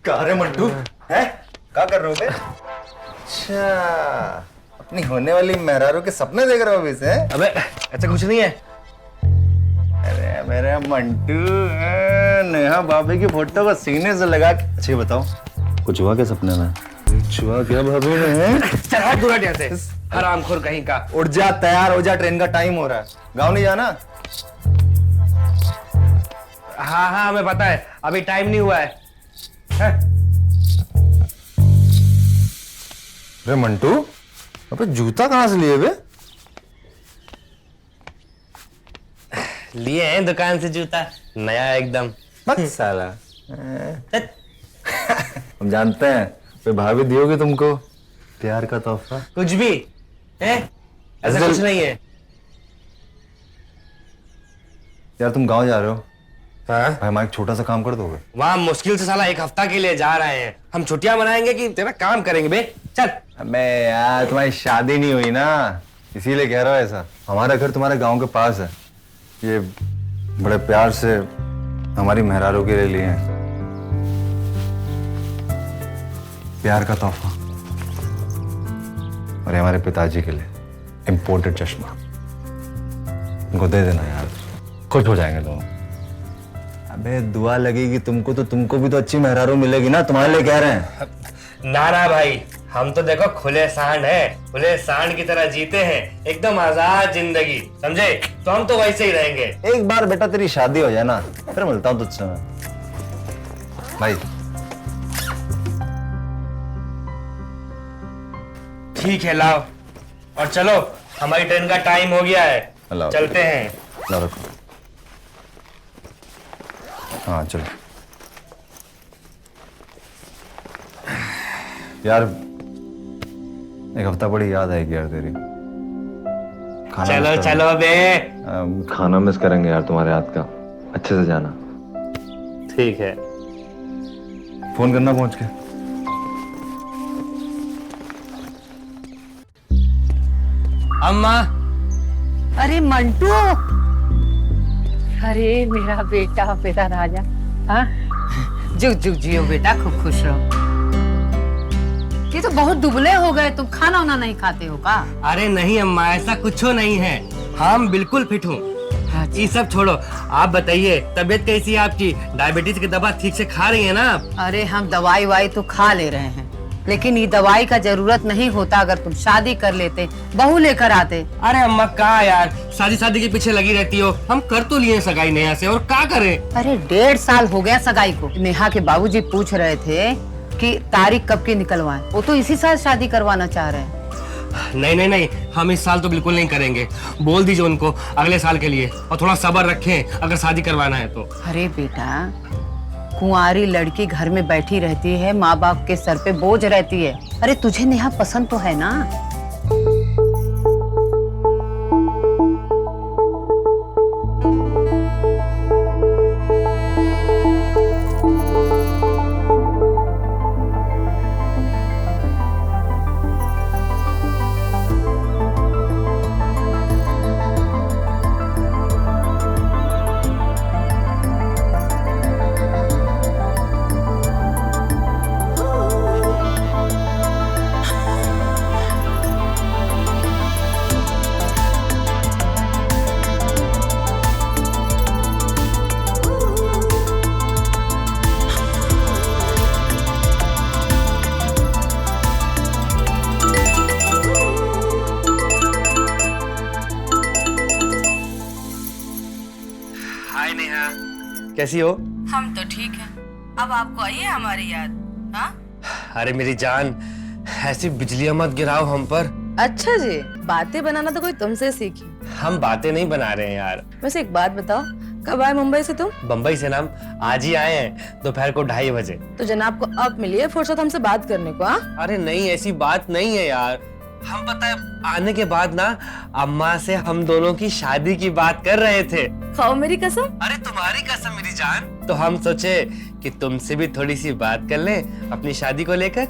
कहाँ रे मंटू? है क्या कर रहे हो बे? अच्छा, अपनी होने वाली मेहरारू के सपने देख रहे हो अभी से? अबे ऐसा कुछ नहीं है। अरे मेरे मंटू, नेहा भाभी की फोटो को सीने से लगा के। अच्छा ये बताओ, कुछ हुआ क्या सपने में? कुछ हुआ क्या भाभी ने? चल हट दूर हट यहाँ से, हरामखोर कहीं का। उठ जा, तैयार हो जा, ट्रेन का टाइम हो रहा है। गाँव नहीं जाना? हाँ हाँ हमें पता है, अभी टाइम नहीं हुआ है। अरे मंटू, अबे जूता कहाँ से लिए बे? लिए हैं दुकान से जूता, नया एकदम। मत साला। हम जानते हैं, फिर भाभी दियोगे तुमको प्यार का तोहफा। कुछ भी है, ऐसा कुछ नहीं है। यार तुम गांव जा रहे हो, हाँ? भाई हमारा एक छोटा सा काम कर दोगे? वहाँ मुश्किल से साला एक हफ्ता के लिए जा रहे हैं हम। छुट्टियां मनाएंगे कि तेरा काम करेंगे बे? चल। अबे यार तुम्हारी शादी नहीं हुई ना, इसीलिए कह रहा हूँ ऐसा। हमारा घर तुम्हारे गांव के पास है, ये बड़े प्यार से हमारी मेहरारू के लिए हैं प्यार का तोहफा। और ये हमारे पिताजी के लिए इम्पोर्टेड चश्मा। उनको दे देना यार, खुश हो जाएंगे दोनों। अबे दुआ लगेगी तुमको तो तुमको भी तो अच्छी मेहरारू मिलेगी ना, तुम्हारे लिए कह रहे हैं। ना ना भाई, हम तो देखो खुले सांड हैं, खुले सांड की तरह जीते हैं, एकदम आजाद जिंदगी, समझे? तो हम तो वैसे ही रहेंगे। एक बार बेटा तेरी शादी हो जाए ना, फिर मिलता हूँ तुझसे मैं। भाई ठीक है, लाओ और चलो, हमारी ट्रेन का टाइम हो गया है, लाओ। चलते हैं। ला रखो। हाँ चलो यार, एक हफ्ता बड़ी याद आएगी यार तेरी। चलो चलो बे। खाना मिस करेंगे यार तुम्हारे हाथ का, अच्छे से जाना। ठीक है, फोन करना पहुंच के। अम्मा। अरे मंटू, अरे मेरा बेटा, मेरा राजा। हाँ, जुग जुग जियो बेटा, खूब खुश रहो। ये तो बहुत दुबले हो गए, तुम खाना वाना नहीं खाते हो का? अरे नहीं अम्मा, ऐसा कुछ नहीं है, हम बिल्कुल फिट हूँ। ये सब छोड़ो, आप बताइए तबीयत कैसी है आपकी? डायबिटीज की दवा ठीक से खा रही है ना आप? अरे हम दवाई वाई तो खा ले रहे हैं, लेकिन ये दवाई का जरूरत नहीं होता अगर तुम शादी कर लेते, बहू लेकर आते। अरे अम्मा कहाँ यार, शादी शादी के पीछे लगी रहती हो। हम कर तो लिए सगाई नेहा से, और क्या करें? अरे 1.5 साल हो गया सगाई को। नेहा के बाबूजी पूछ रहे थे कि तारीख कब की निकलवाएं, वो तो इसी साल शादी करवाना चाह रहे हैं। नहीं नहीं नहीं, हम इस साल तो बिल्कुल नहीं करेंगे। बोल दीजिए उनको अगले साल के लिए, और थोड़ा सब्र रखें अगर शादी करवाना है तो। अरे बेटा, कुंवारी लड़की घर में बैठी रहती है, माँ बाप के सर पे बोझ रहती है। अरे तुझे नेहा पसंद तो है ना? हाय नेहा, कैसी हो? हम तो ठीक हैं। अब आपको आई है हमारी याद? हाँ? अरे मेरी जान, ऐसी बिजलियां मत गिराओ हम पर। अच्छा जी, बातें बनाना तो कोई तुमसे सीखी। हम बातें नहीं बना रहे हैं यार। वैसे एक बात बताओ, कब आए मुंबई से तुम? बम्बई से नाम आज ही आए हैं, दोपहर को 2:30 बजे। तो जनाब को अब मिली है फुर्सत हमसे बात करने को? हाँ, अरे नहीं, ऐसी बात नहीं है यार। हम पता है आने के बाद ना अम्मा से हम दोनों की शादी की बात कर रहे थे। खाओ मेरी कसम। अरे तुम्हारी कसम मेरी जान। तो हम सोचे कि तुमसे भी थोड़ी सी बात कर लें अपनी शादी को लेकर।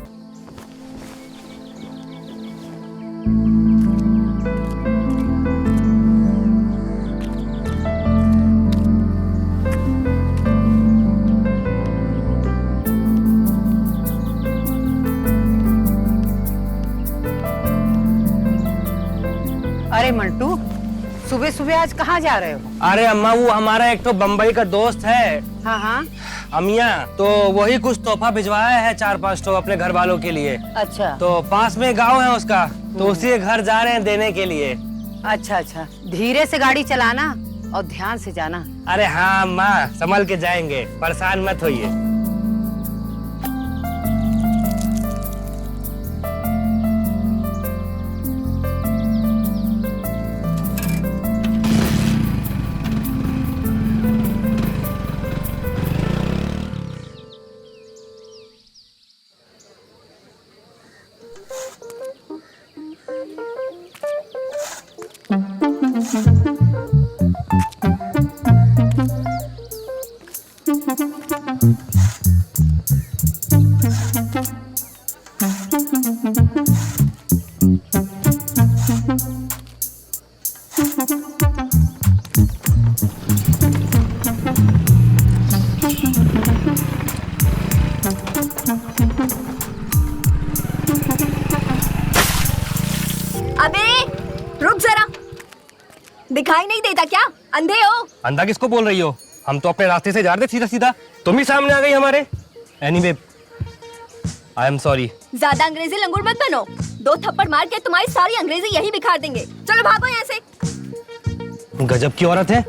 सुबह सुबह आज कहाँ जा रहे हो? अरे अम्मा, वो हमारा एक तो बम्बई का दोस्त है हाँ हाँ। अमिया, तो वही कुछ तोहफा भिजवाया है 4-5 तो अपने घर वालों के लिए। अच्छा तो पास में गांव है उसका, तो उसी के घर जा रहे हैं देने के लिए। अच्छा अच्छा, धीरे से गाड़ी चलाना और ध्यान से जाना। अरे हाँ अम्मा, संभल के जाएंगे, परेशान मत होइए। अबे रुक जरा, दिखाई नहीं देता क्या? अंधे हो? अंधा किसको बोल रही हो? हम तो अपने रास्ते से जा रहे थे सीधा सीधा, तुम ही सामने आ गई हमारे। Anyway, I am sorry. ज्यादा अंग्रेजी लंगूर मत बनो, 2 थप्पड़ मार के तुम्हारी सारी अंग्रेजी यही बिखार देंगे। चलो भागो यहाँ से। गजब की औरत है।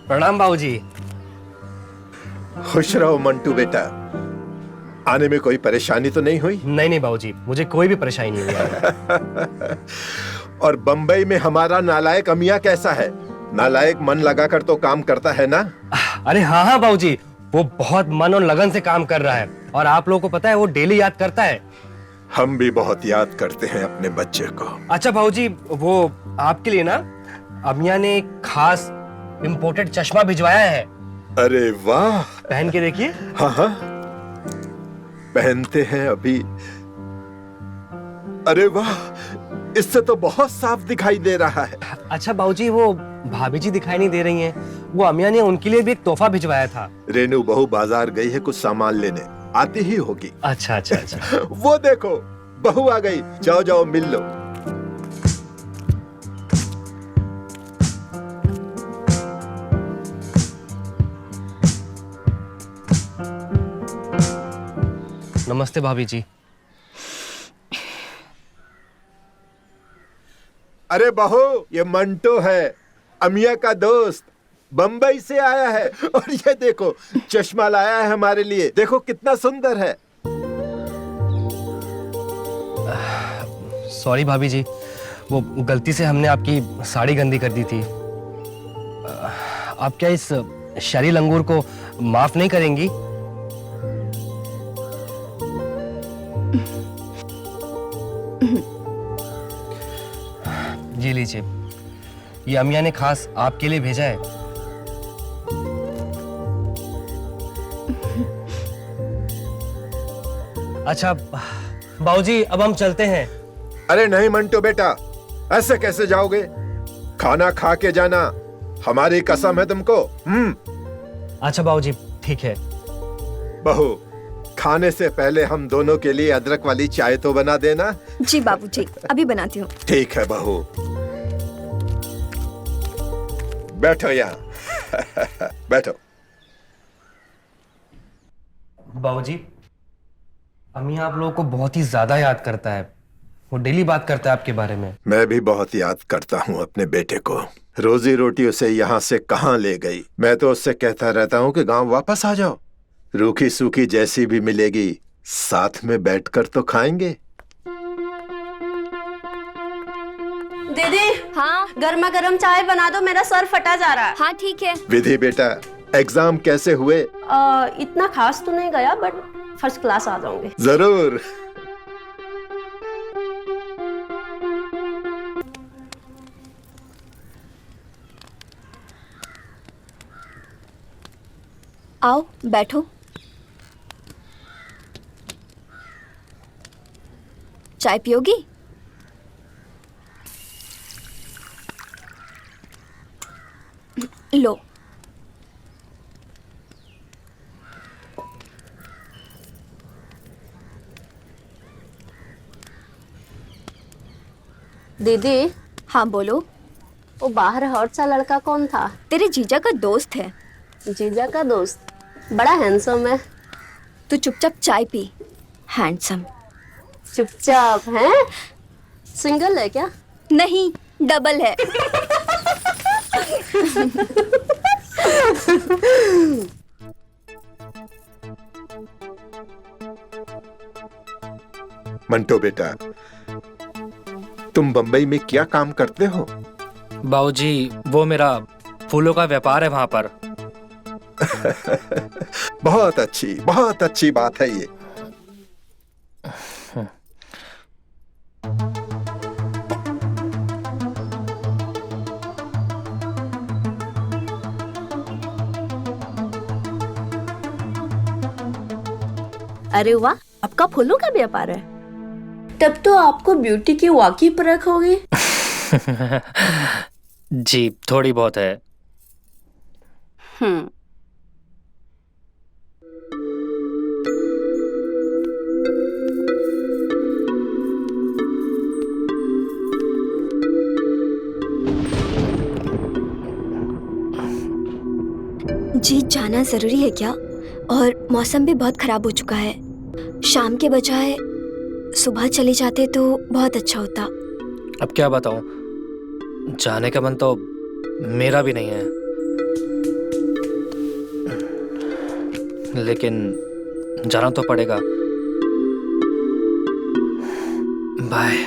प्रणाम बाबूजी। खुश रहो मंटू बेटा। आने में कोई परेशानी तो नहीं हुई? नहीं नहीं बाबूजी, मुझे कोई भी परेशानी नहीं हुई। और बंबई में हमारा नालायक अमिया कैसा है? नालायक मन लगाकर तो काम करता है ना? अरे हाँ हाँ बाबूजी, वो बहुत मन और लगन से काम कर रहा है, और आप लोगों को पता है वो डेली याद करता है। हम भी बहुत याद करते हैं अपने बच्चे को। अच्छा बाबूजी, वो आपके लिए ना अमिया ने एक खास इम्पोर्टेड चश्मा भिजवाया है। अरे वाह, पहन के देखिए। हाँ हाँ, पहनते हैं अभी। अरे वाह, इससे तो बहुत साफ दिखाई दे रहा है। अच्छा बाबूजी, वो भाभी जी दिखाई नहीं दे रही हैं, वो अमिया ने उनके लिए भी एक तोहफा भिजवाया था। रेनू बहू बाजार गई है कुछ सामान लेने, आती ही होगी। अच्छा अच्छा अच्छा। वो देखो, बहू आ गई, जाओ जाओ मिल लो। नमस्ते भाभी जी। अरे बहू, ये मंटो है, अमिया का दोस्त, बंबई से आया है। और ये देखो, चश्मा लाया है हमारे लिए, देखो कितना सुंदर है। सॉरी भाभी जी, वो गलती से हमने आपकी साड़ी गंदी कर दी थी। आप क्या इस शरी लंगूर को माफ नहीं करेंगी? ये लीजिए, ये अमिया ने खास आपके लिए भेजा है। अच्छा बाबूजी, अब हम चलते हैं। अरे नहीं मंटो बेटा, ऐसे कैसे जाओगे? खाना खा के जाना, हमारी कसम है तुमको। अच्छा बाबूजी, ठीक है। बहू, खाने से पहले हम दोनों के लिए अदरक वाली चाय तो बना देना। जी बाबूजी, अभी बनाती हूँ। ठीक है बहू, बैठो यहाँ। बैठो। बाबूजी, अम्मी आप लोगों को बहुत ही ज्यादा याद करता है, वो डेली बात करता है आपके बारे में। मैं भी बहुत याद करता हूँ अपने बेटे को। रोजी रोटी उसे यहाँ से कहाँ ले गई। मैं तो उससे कहता रहता हूँ कि गांव वापस आ जाओ, रूखी सूखी जैसी भी मिलेगी साथ में बैठकर तो खाएंगे। दीदी, हाँ गर्मा गर्म चाय बना दो, मेरा सर फटा जा रहा है। हाँ ठीक है। विधि बेटा, एग्जाम कैसे हुए? इतना खास तो नहीं गया, बट फर्स्ट क्लास आ जाऊंगी। जरूर। आओ बैठो। चाय पियोगी? लो। दीदी, हाँ बोलो। वो बाहर हॉट सा लड़का कौन था? तेरे जीजा का दोस्त है। जीजा का दोस्त? बड़ा हैंडसम है। तू चुपचाप चाय पी। हैंडसम? चुपचाप है? सिंगल है क्या? नहीं, डबल है। मंटो बेटा, तुम बंबई में क्या काम करते हो? बाबूजी, वो मेरा फूलों का व्यापार है वहां पर। बहुत अच्छी बात है ये। अरे वाह, आपका फूलों का व्यापार है? तब तो आपको ब्यूटी की वाकई परख होगी। जी, थोड़ी बहुत है। हम्म। जी, जाना जरूरी है क्या? और मौसम भी बहुत खराब हो चुका है। शाम के बजाय सुबह चले जाते तो बहुत अच्छा होता। अब क्या बताऊं, जाने का मन तो मेरा भी नहीं है, लेकिन जाना तो पड़ेगा। बाय।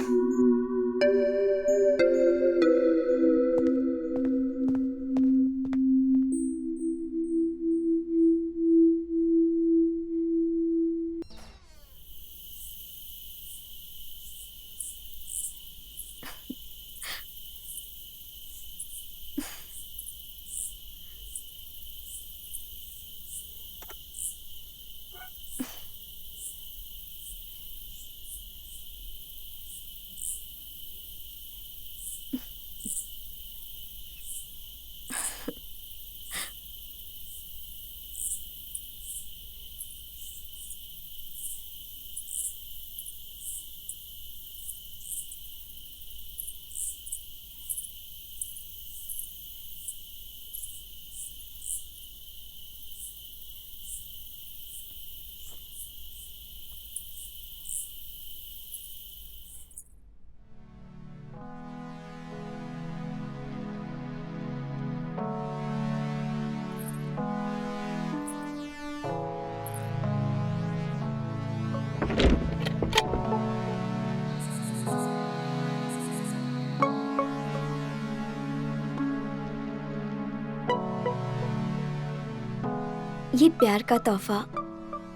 ये प्यार का तोहफा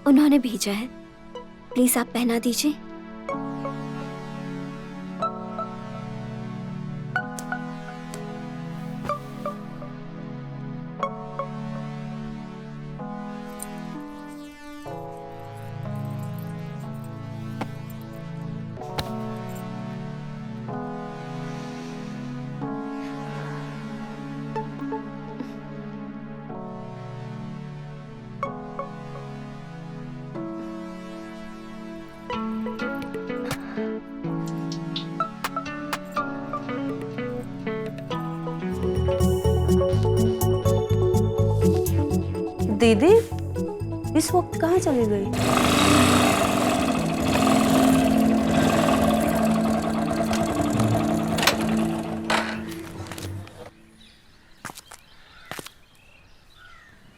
उन्होंने भेजा है, प्लीज आप पहना दीजिए। दीदी, इस वक्त कहाँ चली गई?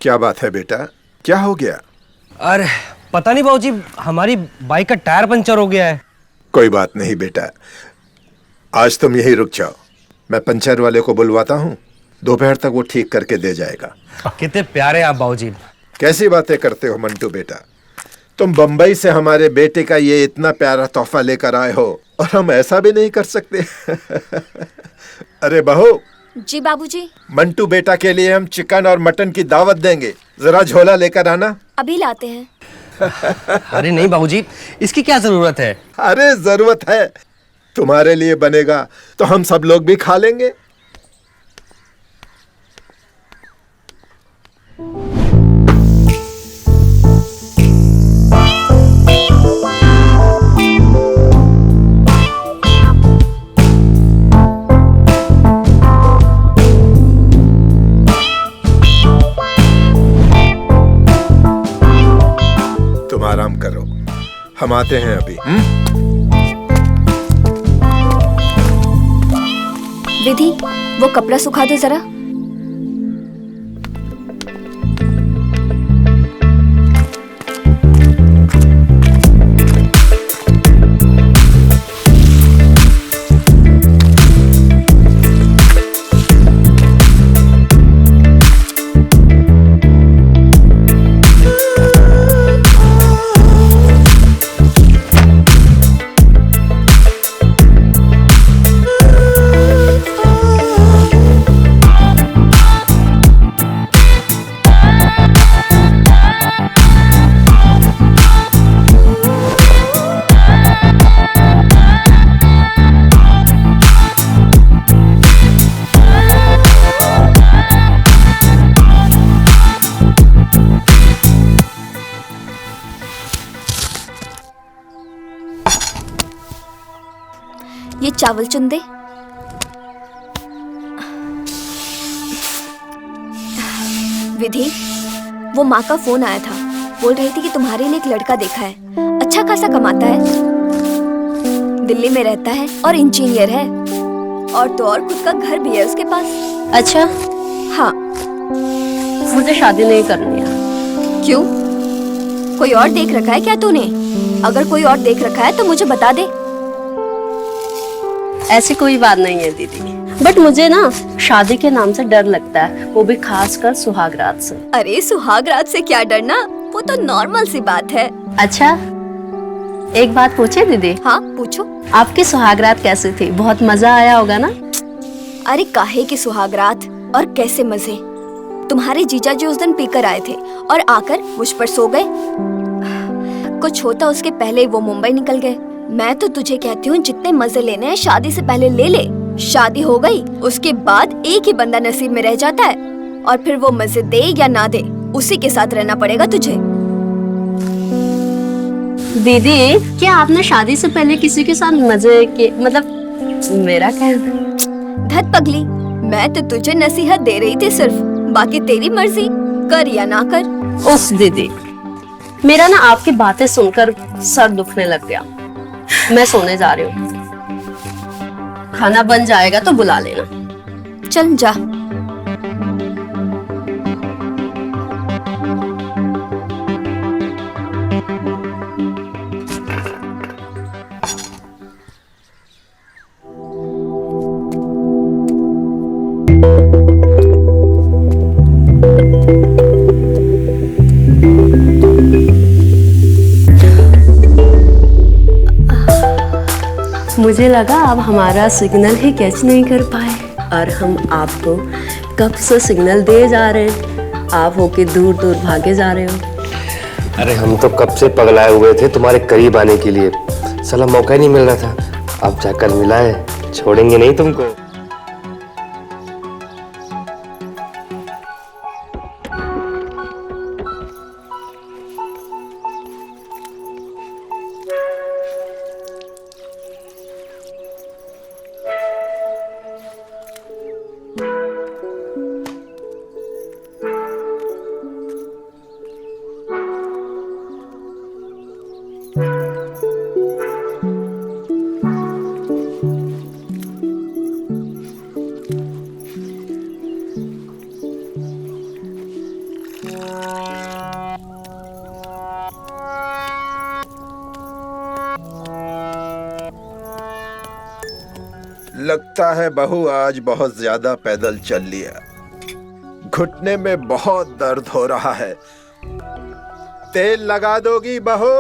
क्या बात है बेटा, क्या हो गया? अरे पता नहीं बाबूजी, हमारी बाइक का टायर पंचर हो गया है। कोई बात नहीं बेटा, आज तुम यहीं रुक जाओ, मैं पंचर वाले को बुलवाता हूँ, दोपहर तक वो ठीक करके दे जाएगा। कितने प्यारे आप बाबूजी। कैसी बातें करते हो मंटू बेटा, तुम बंबई से हमारे बेटे का ये इतना प्यारा तोहफा लेकर आए हो और हम ऐसा भी नहीं कर सकते। अरे बहू। जी बाबूजी। मंटू बेटा के लिए हम चिकन और मटन की दावत देंगे, जरा झोला लेकर आना। अभी लाते हैं। अरे नहीं बाबूजी, इसकी क्या जरूरत है? अरे जरूरत है, तुम्हारे लिए बनेगा तो हम सब लोग भी खा लेंगे। हम आते हैं अभी। विधि, वो कपड़ा सुखा दो जरा। ये चावल चुन दे। विधि, वो माँ का फोन आया था, बोल रही थी कि तुम्हारे लिए एक लड़का देखा है, अच्छा खासा कमाता है, दिल्ली में रहता है और इंजीनियर है, और तो और खुद का घर भी है उसके पास। अच्छा, हाँ। मुझे शादी नहीं करनी है। क्यों? कोई और देख रखा है क्या तूने? अगर कोई और देख रखा है तो मुझे बता दे। ऐसी कोई बात नहीं है दीदी, बट मुझे ना शादी के नाम से डर लगता है, वो भी खासकर सुहागरात से। अरे सुहागरात से क्या डरना, वो तो नॉर्मल सी बात है। अच्छा, एक बात पूछे दीदी? हाँ पूछो। आपकी सुहागरात कैसी थी? बहुत मजा आया होगा ना? अरे काहे की सुहागरात और कैसे मजे। तुम्हारे जीजा जी उस दिन पीकर आए थे और आकर मुझ पर सो गए। कुछ होता उसके पहले वो मुंबई निकल गए। मैं तो तुझे कहती हूँ जितने मजे लेने हैं शादी से पहले ले ले। शादी हो गई उसके बाद एक ही बंदा नसीब में रह जाता है, और फिर वो मजे दे या ना दे उसी के साथ रहना पड़ेगा तुझे। दीदी, क्या आपने शादी से पहले किसी के साथ मजे के, मतलब मेरा कहना। धत पगली, मैं तो तुझे नसीहत दे रही थी सिर्फ, बाकी तेरी मर्जी, कर या ना कर। उस दीदी, मेरा ना आपकी बातें सुनकर सर दुखने लग गया। मैं सोने जा रही हूँ, खाना बन जाएगा तो बुला लेना। चल जा। मुझे लगा आप हमारा सिग्नल ही कैच नहीं कर पाए, और हम आपको कब से सिग्नल दे जा रहे हैं, आप होके दूर दूर भागे जा रहे हो। अरे हम तो कब से पगलाए हुए थे तुम्हारे करीब आने के लिए, साला मौका ही नहीं मिल रहा था। अब जाकर मिला है, छोड़ेंगे नहीं तुमको। लगता है बहू आज बहुत ज्यादा पैदल चल लिया, घुटने में बहुत दर्द हो रहा है। तेल लगा दोगी बहू?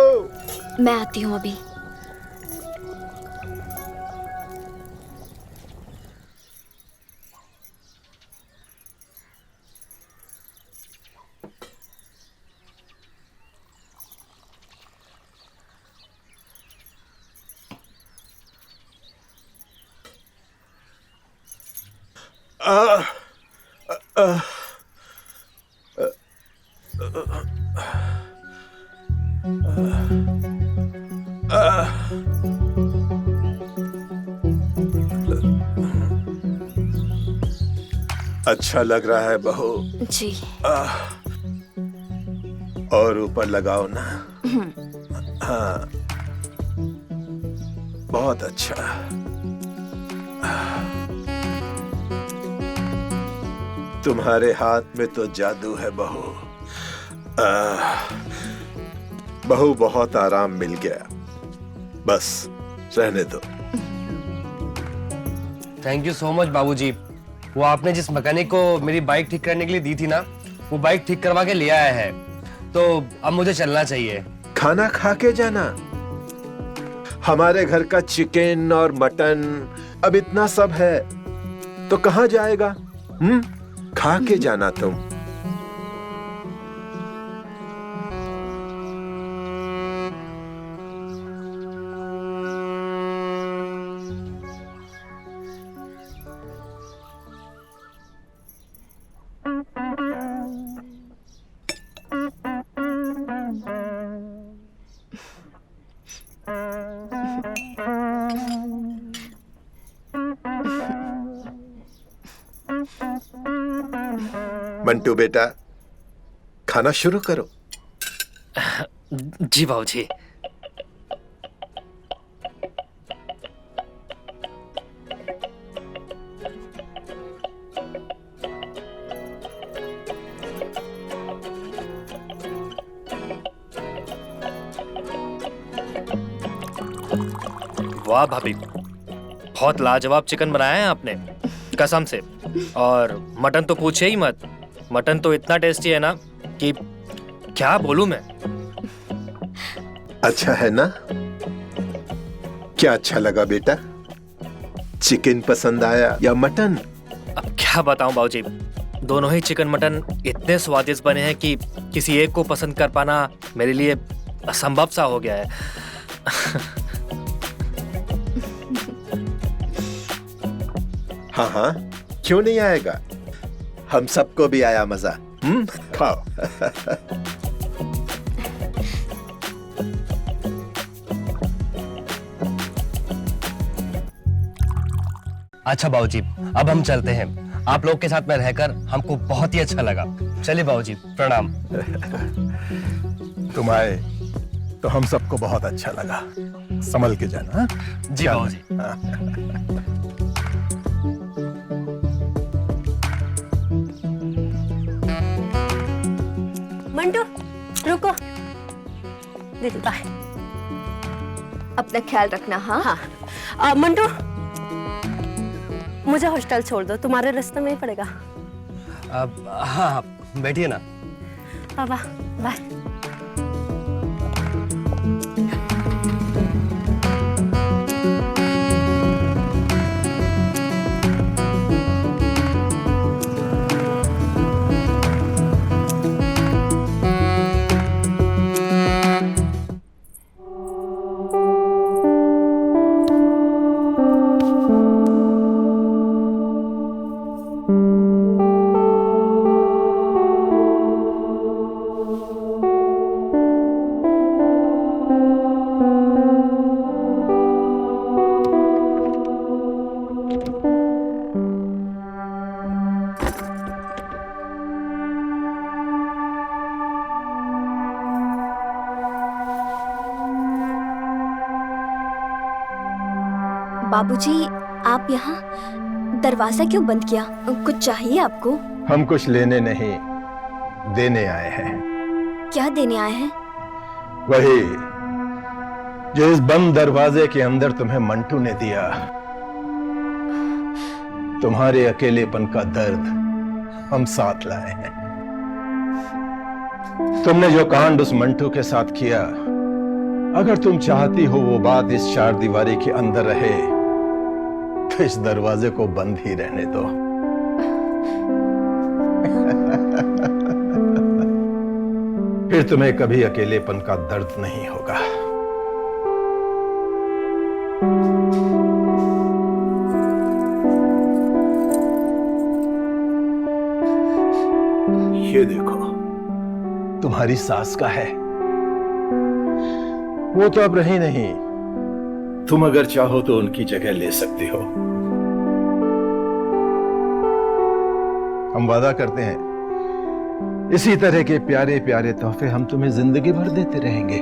मैं आती हूँ अभी। अच्छा लग रहा है बहू? जी। और ऊपर लगाओ ना। हाँ। बहुत अच्छा। तुम्हारे हाथ में तो जादू है बहू। बहू, बहुत आराम मिल गया, बस रहने दो। थैंक यू सो मच बाबूजी। वो आपने जिस मैकेनिक को मेरी बाइक ठीक करने के लिए दी थी ना, वो बाइक ठीक करवा के ले आया है, तो अब मुझे चलना चाहिए। खाना खा के जाना। हमारे घर का चिकन और मटन अब इतना सब है तो कहाँ जाएगा? खा के जाना तुम। मंटू बेटा, खाना शुरू करो। जी बाबूजी। वाह भाभी, बहुत लाजवाब चिकन बनाया है आपने, कसम से। और मटन तो पूछे ही मत, मटन तो इतना टेस्टी है ना कि क्या बोलूं मैं। अच्छा है ना? क्या अच्छा लगा बेटा? चिकन पसंद आया या मटन? अब क्या बताऊं बाबूजी, दोनों ही चिकन मटन इतने स्वादिष्ट बने हैं कि किसी एक को पसंद कर पाना मेरे लिए असंभव सा हो गया है। हाँ हाँ, क्यों नहीं आएगा? हम सबको भी आया मजा। खाओ। अच्छा बाबूजी, अब हम चलते हैं। आप लोग के साथ में रहकर हमको बहुत ही अच्छा लगा। चलिए बाबूजी, प्रणाम। तुम आए तो हम सबको बहुत अच्छा लगा। संभल के जाना। हाँ? जी बाबूजी। मंटू रुको। दीदी बाय। अपना ख्याल रखना। हाँ हाँ। मंटू, मुझे हॉस्टल छोड़ दो, तुम्हारे रास्ते में ही पड़ेगा। हाँ, बैठिए ना। बाबा बाय। बाबूजी, आप यहाँ दरवाजा क्यों बंद किया? कुछ चाहिए आपको? हम कुछ लेने नहीं, देने आए हैं। क्या देने आए हैं? वही जो इस बंद दरवाजे के अंदर तुम्हें मंटू ने दिया। तुम्हारे अकेलेपन का दर्द हम साथ लाए हैं। तुमने जो कांड उस मंटू के साथ किया, अगर तुम चाहती हो वो बात इस चार दीवारी के अंदर रहे, तो इस दरवाजे को बंद ही रहने दो। फिर तुम्हें कभी अकेलेपन का दर्द नहीं होगा। ये देखो, तुम्हारी सास का है। वो तो अब रही नहीं, तुम अगर चाहो तो उनकी जगह ले सकती हो। हम वादा करते हैं, इसी तरह के प्यारे प्यारे तोहफे हम तुम्हें जिंदगी भर देते रहेंगे।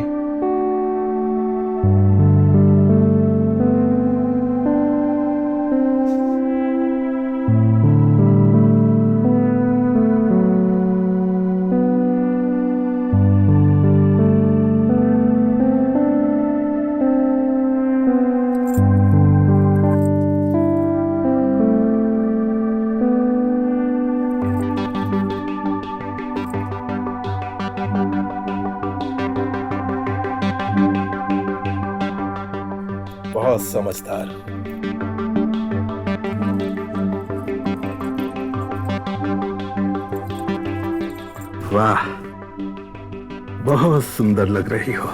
समझदार। वाह, बहुत सुंदर लग रही हो।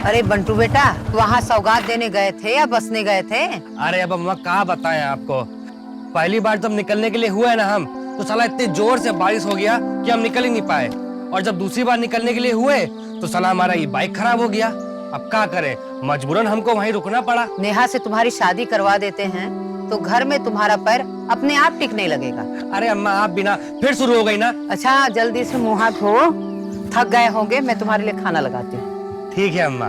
अरे बंटू बेटा, वहाँ सौगात देने गए थे या बसने गए थे? अरे अब अम्मा कहाँ बताएं आपको। पहली बार जब निकलने के लिए हुए ना हम, तो साला इतनी जोर से बारिश हो गया कि हम निकल ही नहीं पाए। और जब दूसरी बार निकलने के लिए हुए तो साला हमारा ये बाइक खराब हो गया। अब क्या करें, मजबूरन हमको वहीं रुकना पड़ा। नेहा से तुम्हारी शादी करवा देते हैं तो घर में तुम्हारा पैर अपने आप टिकने लगेगा। अरे अम्मा आप बिना फिर शुरू हो गई ना। अच्छा जल्दी से मुंह हाथ धो, थक गए होंगे, मैं तुम्हारे लिए खाना लगाती हूँ। ठीक है अम्मा।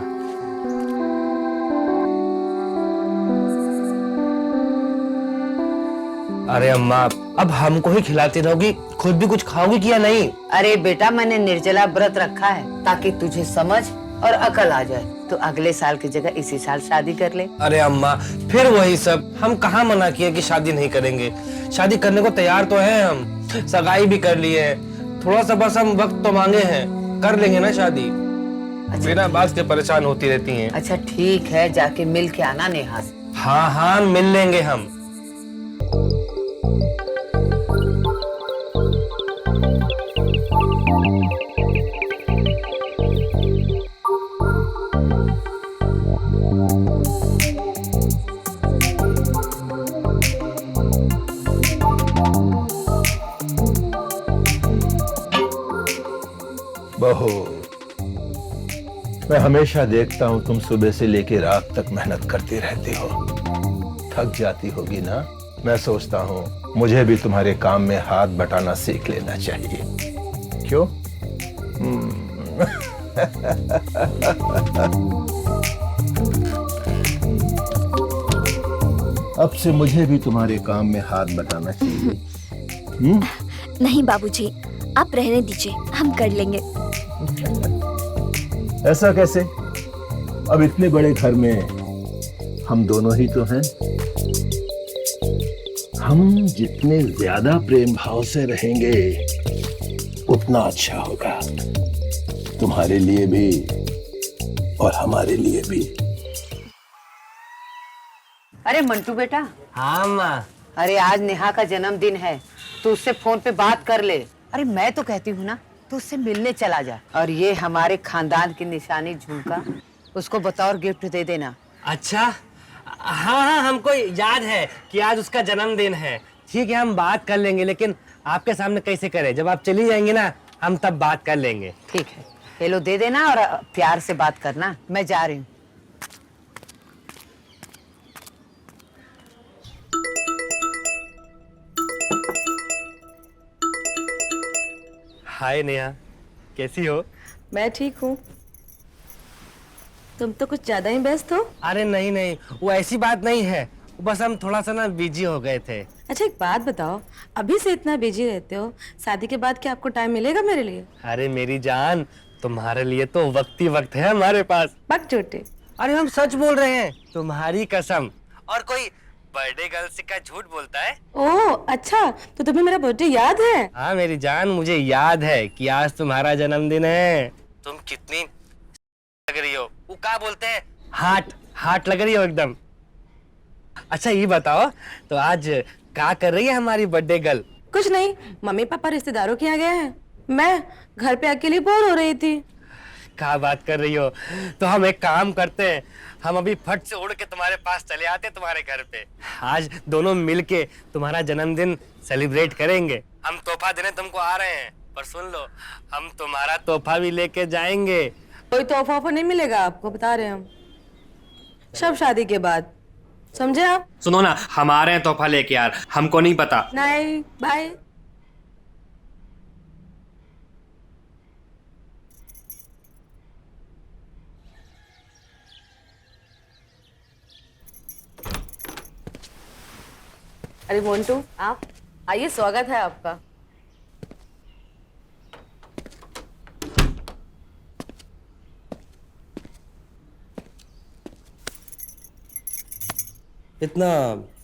अरे अम्मा अब हमको ही खिलाती रहोगी, खुद भी कुछ खाओगी कि या नहीं? अरे बेटा, मैंने निर्जला व्रत रखा है ताकि तुझे समझ और अकल आ जाए, तो अगले साल की जगह इसी साल शादी कर ले। अरे अम्मा फिर वही सब, हम कहाँ मना किए कि शादी नहीं करेंगे। शादी करने को तैयार तो हैं हम, सगाई भी कर लिए है। थोड़ा सा बस हम वक्त तो मांगे हैं, कर लेंगे ना शादी। बिना बात के परेशान होती रहती हैं। अच्छा ठीक है, जाके मिल के आना नेहा से। हाँ हाँ मिल लेंगे हम। बहू, मैं हमेशा देखता हूं तुम सुबह से लेकर रात तक मेहनत करती रहती हो, थक जाती होगी ना। मैं सोचता हूं मुझे भी तुम्हारे काम में हाथ बटाना सीख लेना चाहिए। क्यों? अब से मुझे भी तुम्हारे काम में हाथ बटाना चाहिए। नहीं बाबूजी, आप रहने दीजिए, हम कर लेंगे। ऐसा कैसे? अब इतने बड़े घर में हम दोनों ही तो हैं। हम जितने ज्यादा प्रेम भाव से रहेंगे उतना अच्छा होगा, तुम्हारे लिए भी और हमारे लिए भी। अरे मंटू बेटा। हाँ माँ। अरे आज नेहा का जन्मदिन है, तो उससे फोन पे बात कर ले। अरे मैं तो कहती हूँ ना, तो उससे मिलने चला जा। और ये हमारे खानदान की निशानी झुमका, उसको बतौर गिफ्ट दे देना। अच्छा हाँ हाँ हमको याद है कि आज उसका जन्मदिन है। ठीक है हम बात कर लेंगे, लेकिन आपके सामने कैसे करें? जब आप चली जाएंगी ना हम तब बात कर लेंगे। ठीक है, ये लो दे देना और प्यार से बात करना। मैं जा रही हूँ। हाय नेहा, कैसी हो? मैं ठीक हूँ। तुम तो कुछ ज्यादा ही व्यस्त हो। अरे नहीं नहीं, वो ऐसी बात नहीं है, बस हम थोड़ा सा ना बिजी हो गए थे। अच्छा एक बात बताओ, अभी से इतना बिजी रहते हो, शादी के बाद क्या आपको टाइम मिलेगा मेरे लिए? अरे मेरी जान, तुम्हारे लिए तो वक्त ही वक्त है हमारे पास। बक झूठे। अरे हम सच बोल रहे हैं, तुम्हारी कसम। और कोई बर्थडे गर्ल से क्या झूठ बोलता है? ओह अच्छा, तो तुम्हें मेरा बर्थडे याद है? हाँ मेरी जान, मुझे याद है कि आज तुम्हारा जन्मदिन है। तुम कितनी लग रही हो, वो क्या बोलते हैं, हार्ट लग रही हो एकदम। अच्छा ये बताओ, तो आज क्या कर रही है हमारी बर्थडे गर्ल? कुछ नहीं, मम्मी पापा रिश्तेदारों के यहाँ गए हैं, मैं घर पे अकेली बोर हो रही थी। क्या बात कर रही हो? तो हम एक काम करते हैं, हम अभी फट से उड़ के तुम्हारे पास चले आते हैं तुम्हारे घर पे। आज दोनों मिलके तुम्हारा जन्मदिन सेलिब्रेट करेंगे। हम तोहफा देने तुमको आ रहे हैं, पर सुन लो, हम तुम्हारा तोहफा भी लेके जाएंगे। कोई तोहफा नहीं मिलेगा आपको, बता रहे हैं हम, सब शादी के बाद, समझे आप? सुनो ना, हम आ रहे हैं तोहफा लेके यार, हमको नहीं पता। नहीं, बाय। अरे मोन्टू, आप आइए, स्वागत है आपका। इतना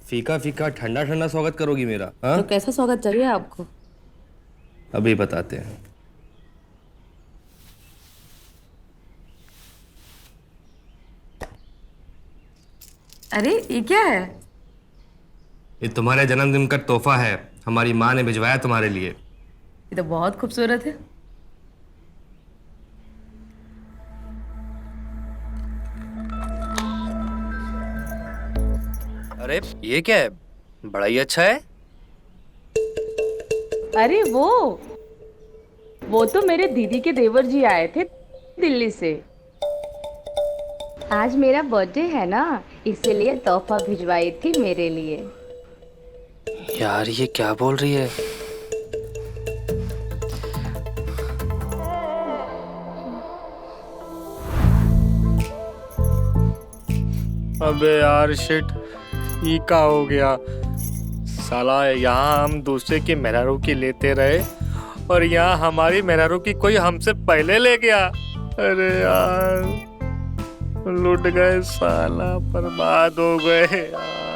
फीका फीका ठंडा ठंडा स्वागत करोगी मेरा? हाँ, तो कैसा स्वागत चाहिए आपको? अभी बताते हैं। अरे ये क्या है? ये तुम्हारे जन्मदिन का तोहफा है, हमारी माँ ने भिजवाया तुम्हारे लिए। ये तो बहुत खूबसूरत है। अरे ये क्या है, बड़ा ही अच्छा है। अरे वो तो मेरे दीदी के देवर जी आए थे दिल्ली से। आज मेरा बर्थडे है ना, इसीलिए तोहफा भिजवाई थी मेरे लिए। यार ये क्या बोल रही है? अबे यार शिट, ये क्या हो गया साला। यहाँ हम दूसरे की मेहरारू की लेते रहे और यहाँ हमारी मेहरारू की कोई हमसे पहले ले गया। अरे यार लुट गए साला, बर्बाद हो गए यार।